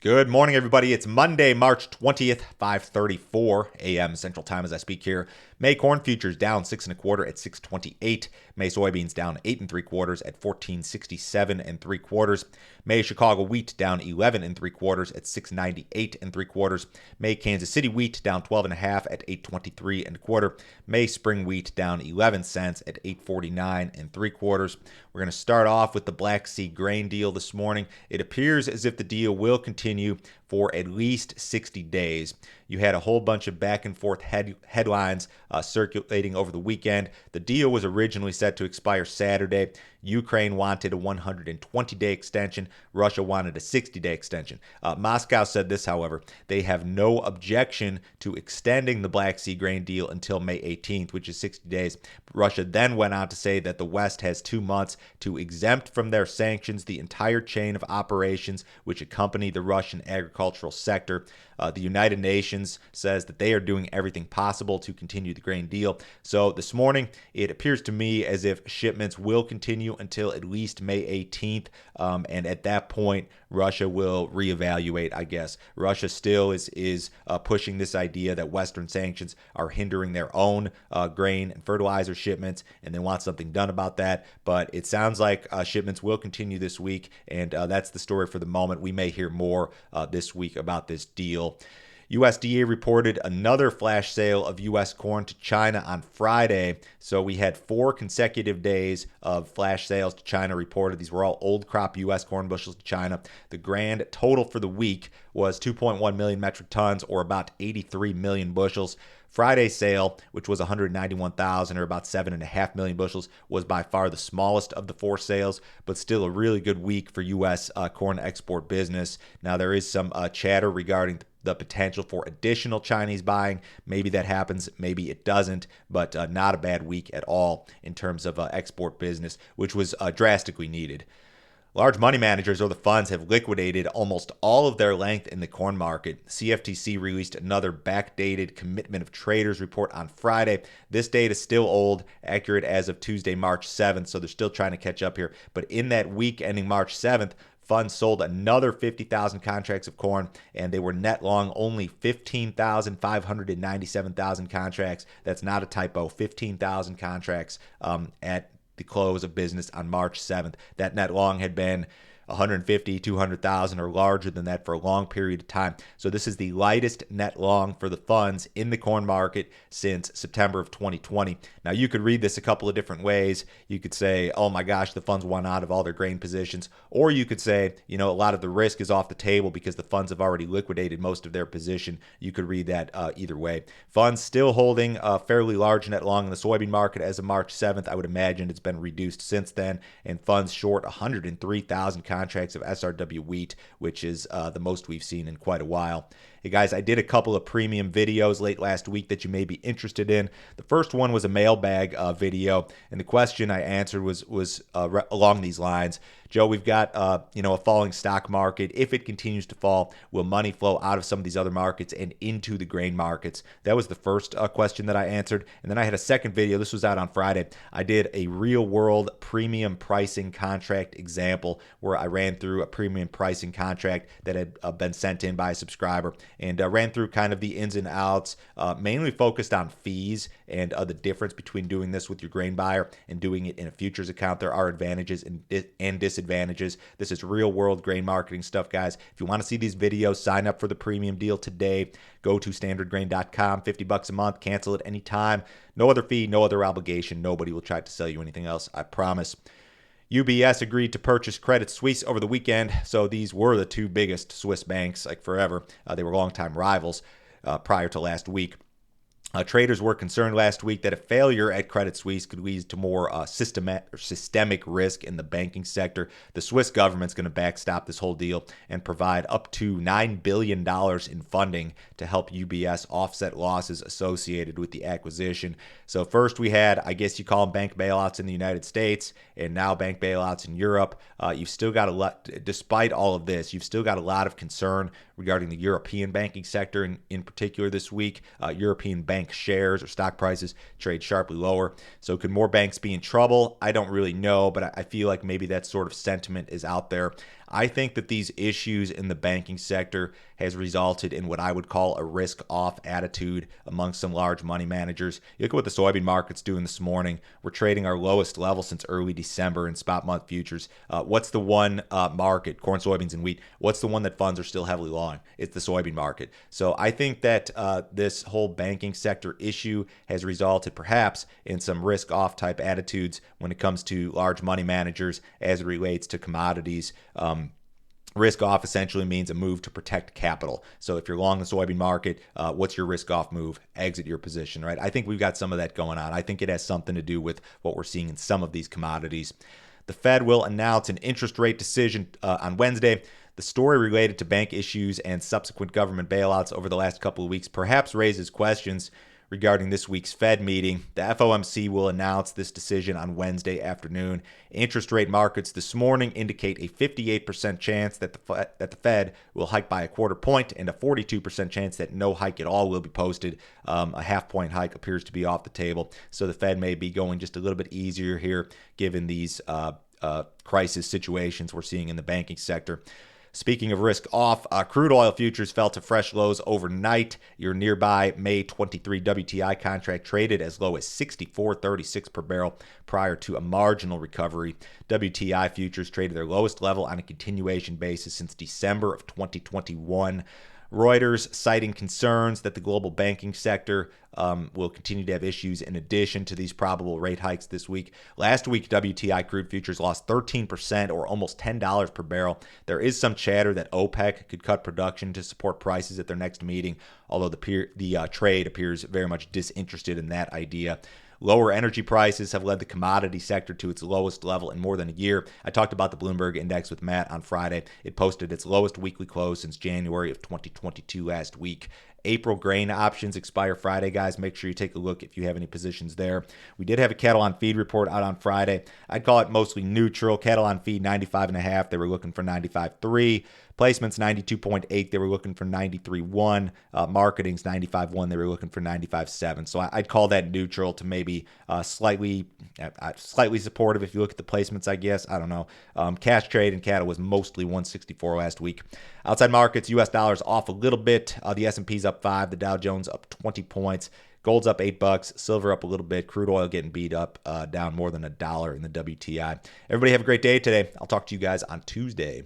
Good morning, everybody. It's Monday, March 20th, 5:34 a.m. Central Time as I speak here. May corn futures down 6 1/4 at 628. May soybeans down 8 3/4 at 1467 3/4. May Chicago wheat down 11 3/4 at 698 3/4. May Kansas City wheat down 12.5 at 823 1/4. May spring wheat down 11 cents at 849 3/4. We're going to start off with the Black Sea grain deal this morning. It appears as if the deal will continue for at least 60 days. You had a whole bunch of back and forth headlines circulating over the weekend. The deal was originally set to expire Saturday. Ukraine wanted a 120-day extension. Russia wanted a 60-day extension. Moscow said this, however. They have no objection to extending the Black Sea grain deal until May 18th, which is 60 days. Russia then went on to say that the West has 2 months to exempt from their sanctions the entire chain of operations which accompany the Russian agricultural sector. The United Nations says that they are doing everything possible to continue the grain deal. So this morning, it appears to me as if shipments will continue until at least May 18th. And at that point, Russia will reevaluate, I guess. Russia still is pushing this idea that Western sanctions are hindering their own grain and fertilizer shipments, and they want something done about that. But it sounds like shipments will continue this week, and that's the story for the moment. We may hear more this week about this deal. USDA reported another flash sale of U.S. corn to China on Friday. So we had 4 consecutive days of flash sales to China reported. These were all old crop U.S. corn bushels to China. The grand total for the week was 2.1 million metric tons, or about 83 million bushels. Friday's sale, which was 191,000 or about 7.5 million bushels, was by far the smallest of the 4 sales, but still a really good week for U.S. Corn export business. Now, there is some chatter regarding the potential for additional Chinese buying. Maybe that happens, maybe it doesn't, but not a bad week at all in terms of export business, which was drastically needed. Large money managers or the funds have liquidated almost all of their length in the corn market. CFTC released another backdated commitment of traders report on Friday. This data is still old, accurate as of Tuesday, March 7th, so they're still trying to catch up here. But in that week ending March 7th, funds sold another 50,000 contracts of corn, and they were net long only 15,597,000 contracts. That's not a typo, 15,000 contracts at the close of business on March 7th. That net long had been 150, 200,000 or larger than that for a long period of time. So this is the lightest net long for the funds in the corn market since September of 2020. Now you could read this a couple of different ways. You could say, oh my gosh, the funds won out of all their grain positions. Or you could say, a lot of the risk is off the table because the funds have already liquidated most of their position. You could read that either way. Funds still holding a fairly large net long in the soybean market as of March 7th. I would imagine it's been reduced since then. And funds short 103,000 contracts of SRW wheat, which is the most we've seen in quite a while. Hey guys, I did a couple of premium videos late last week that you may be interested in. The first one was a mailbag video, and the question I answered was along these lines. Joe, we've got a falling stock market. If it continues to fall, will money flow out of some of these other markets and into the grain markets? That was the first question that I answered. And then I had a second video. This was out on Friday. I did a real-world premium pricing contract example where I ran through a premium pricing contract that had been sent in by a subscriber, and ran through kind of the ins and outs, mainly focused on fees and the difference between doing this with your grain buyer and doing it in a futures account. There are advantages and disadvantages. This is real world grain marketing stuff, guys. If you want to see these videos, sign up for the premium deal today. Go to standardgrain.com, $50 a month, cancel it anytime. No other fee, no other obligation. Nobody will try to sell you anything else, I promise. UBS agreed to purchase Credit Suisse over the weekend. So these were the 2 biggest Swiss banks, like forever. They were longtime rivals prior to last week. Traders were concerned last week that a failure at Credit Suisse could lead to more systemic risk in the banking sector. The Swiss government's going to backstop this whole deal and provide up to $9 billion in funding to help UBS offset losses associated with the acquisition. So first we had, I guess you call them bank bailouts in the United States, and now bank bailouts in Europe. You've still got a lot, despite all of this, you've still got a lot of concern regarding the European banking sector in particular this week. European bank shares or stock prices trade sharply lower. So could more banks be in trouble? I don't really know, but I feel like maybe that sort of sentiment is out there. I think that these issues in the banking sector has resulted in what I would call a risk-off attitude among some large money managers. You look at what the soybean market's doing this morning. We're trading our lowest level since early December in spot month futures. What's the one market, corn, soybeans, and wheat, what's the one that funds are still heavily long? It's the soybean market. So I think that this whole banking sector issue has resulted perhaps in some risk-off type attitudes when it comes to large money managers as it relates to commodities. Risk off essentially means a move to protect capital. So if you're long the soybean market, what's your risk off move? Exit your position, right? I think we've got some of that going on. I think it has something to do with what we're seeing in some of these commodities. The Fed will announce an interest rate decision on Wednesday. The story related to bank issues and subsequent government bailouts over the last couple of weeks perhaps raises questions regarding this week's Fed meeting. The FOMC will announce this decision on Wednesday afternoon. Interest rate markets this morning indicate a 58% chance that the Fed will hike by a quarter point and a 42% chance that no hike at all will be posted. A half-point hike appears to be off the table, so the Fed may be going just a little bit easier here given these crisis situations we're seeing in the banking sector. Speaking of risk off, crude oil futures fell to fresh lows overnight. Your nearby May 23 WTI contract traded as low as $64.36 per barrel prior to a marginal recovery. WTI futures traded their lowest level on a continuation basis since December of 2021. Reuters citing concerns that the global banking sector will continue to have issues in addition to these probable rate hikes this week. Last week, WTI crude futures lost 13% or almost $10 per barrel. There is some chatter that OPEC could cut production to support prices at their next meeting, although the trade appears very much disinterested in that idea. Lower energy prices have led the commodity sector to its lowest level in more than a year. I talked about the Bloomberg Index with Matt on Friday. It posted its lowest weekly close since January of 2022 last week. April grain options expire Friday, guys. Make sure you take a look if you have any positions there. We did have a cattle on feed report out on Friday. I'd call it mostly neutral. Cattle on feed 95.5. They were looking for 95.3. Placements 92.8. They were looking for 93.1. Marketing's 95.1. They were looking for 95.7. So I'd call that neutral to maybe slightly supportive if you look at the placements, I guess. I don't know. Cash trade in cattle was mostly 164 last week. Outside markets, U.S. dollars off a little bit. The S&P's up 5. The Dow Jones up 20 points. Gold's up $8. Silver up a little bit. Crude oil getting beat up, down more than $1 in the WTI. Everybody have a great day today. I'll talk to you guys on Tuesday.